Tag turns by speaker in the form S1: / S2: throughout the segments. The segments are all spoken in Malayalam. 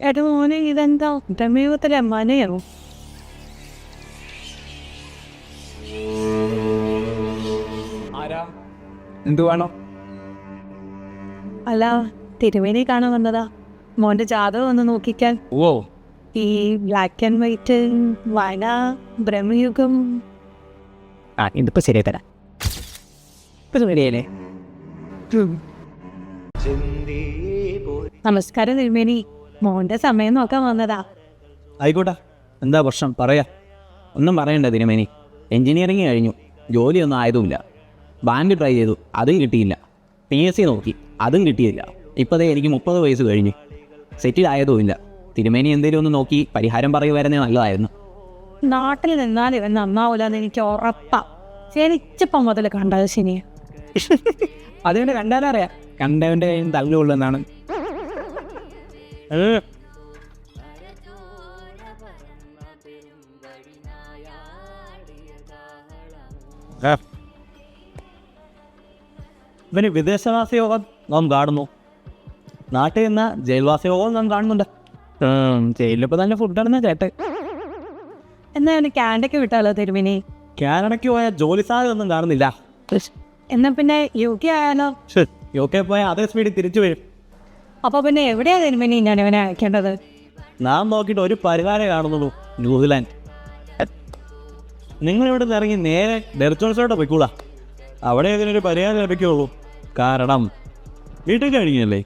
S1: എടാ മോനെ ഇതെന്താ ബ്രഹ്മയുഗത്തിലെ മനയോ?
S2: ആരാ? എന്തു വേണോ?
S1: അല്ല, തിരുമേനി കാണാൻ വന്നതാ. മോന്റെ ജാതകം ഒന്ന് നോക്കിക്കാൻ.
S2: ഓ,
S1: ഈ ബ്ലാക്ക് ആൻഡ് വൈറ്റ് വന ബ്രഹ്മയുഗം.
S2: ഇതിപ്പോ ശരിയായി തരാം. ഇപ്പൊ ശരിയല്ലേ?
S1: നമസ്കാരം തിരുമേനി, മോന്റെ സമയം നോക്കാൻ വന്നതാ.
S2: ആയിക്കോട്ടെ, എന്താ പ്രശ്നം പറയാ. ഒന്നും പറയണ്ട തിരുമേനി. എൻജിനീയറിങ് കഴിഞ്ഞു, ജോലിയൊന്നും ആയതുമില്ല. ബാങ്ക് ട്രൈ ചെയ്തു, അതും കിട്ടിയില്ല. PSC നോക്കി, അതും കിട്ടിയില്ല. ഇപ്പോഴേ എനിക്ക് 30 വയസ്സ് കഴിഞ്ഞു, സെറ്റിൽ ആയതുമില്ല. തിരുമേനി എന്തെങ്കിലും ഒന്ന് നോക്കി പരിഹാരം പറയുമായിരുന്നേ നല്ലതായിരുന്നു.
S1: നാട്ടിൽ നിന്നാൽ ഇവൻ നന്നാവൂലെന്ന് എനിക്ക് ഉറപ്പാ. ജനിച്ചപ്പം മുതൽ കണ്ടത് ശനിയെ.
S2: അതുകൊണ്ട് കണ്ടാലറിയാം, കണ്ടവൻ്റെ കയ്യിൽ തല്ലുകൊള്ളുന്നതാണ്. ഇവന് വിദേശവാസ യോഗം നാം കാണുന്നു, നാട്ടിൽ നിന്ന് ജയിൽവാസ യോഗം നാം കാണുന്നുണ്ട്. ജയിലിലിപ്പോൾ നല്ല ഫുഡാണെന്നാ കേട്ടെ.
S1: എന്നാ അവന് ക്യാൻഡൊക്കെ വിട്ടാലോ തിരുമേനി?
S2: കാനഡയ്ക്ക് പോയാൽ ജോലി സാധ്യത ഒന്നും കാണുന്നില്ല.
S1: എന്നാ പിന്നെ UK ആയാലോ?
S2: UK പോയാൽ അതേ സ്പീഡിൽ തിരിച്ചു വരും.
S1: അപ്പൊ പിന്നെ എവിടെയാ തിരുമേനി ഞാൻ അവനെ അയക്കേണ്ടത്?
S2: നാം നോക്കിയിട്ട് ഒരു പരിഹാരം കാണുന്നുള്ളൂ, ന്യൂസിലാൻഡ്. നിങ്ങളിവിടെ നിന്ന് ഇറങ്ങി നേരെ ഡെർജോൺസിലോട്ട് പോയിക്കൂടാ. അവിടെ ഇതിനൊരു പരിഹാരം ലഭിക്കുകയുള്ളൂ. കാരണം വീട്ടിൽ കഴിഞ്ഞല്ലേ.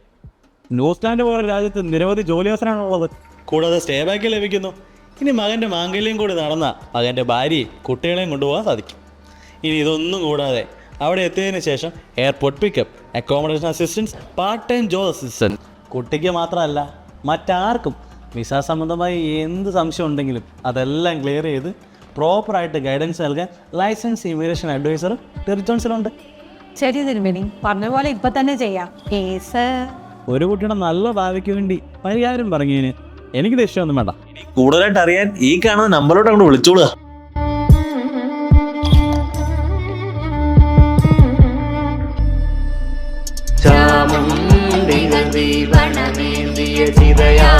S2: ന്യൂസിലാൻഡ് പോലെ രാജ്യത്ത് നിരവധി ജോലി അവസരമാണുള്ളത്, കൂടാതെ സ്റ്റേ ബാക്ക് ലഭിക്കുന്നു. ഇനി മകൻ്റെ മാംഗല്യം കൂടി നടന്ന മകൻ്റെ ഭാര്യയും കുട്ടികളെയും കൊണ്ടുപോകാൻ സാധിക്കും. ഇനി ഇതൊന്നും കൂടാതെ അവിടെ എത്തിയതിന് ശേഷം airport pickup, accommodation assistance, part time job assistance. കുട്ടിക്ക് മാത്രമല്ല മറ്റാർക്കും വിസ സംബന്ധമായി എന്ത് സംശയം ഉണ്ടെങ്കിലും അതെല്ലാം ക്ലിയർ ചെയ്ത് പ്രോപ്പറായിട്ട് ഗൈഡൻസ് നൽകാൻ ലൈസൻസ് ഇമിഗ്രേഷൻ അഡ്വൈസർ ടെറിറ്റോൺസിലുണ്ട്.
S1: ശരി തിരുമേനി, പറഞ്ഞ പോലെ ഇപ്പൊ തന്നെ ചെയ്യാം. കേസ്
S2: ഒരു കുട്ടിയുടെ നല്ല ഭാവിക്ക് വേണ്ടി പരിഹാരം പറഞ്ഞതിന് എനിക്ക് ദേഷ്യമൊന്നും വേണ്ട.
S3: കൂടുതലായിട്ട് അറിയാൻ ഈ കാണുന്ന നമ്പറിലോട്ട് അങ്ങോട്ട് വിളിച്ചോളുക.
S4: ചാമുണ്ടിനദി വനമേന്തിയ ചിതയാ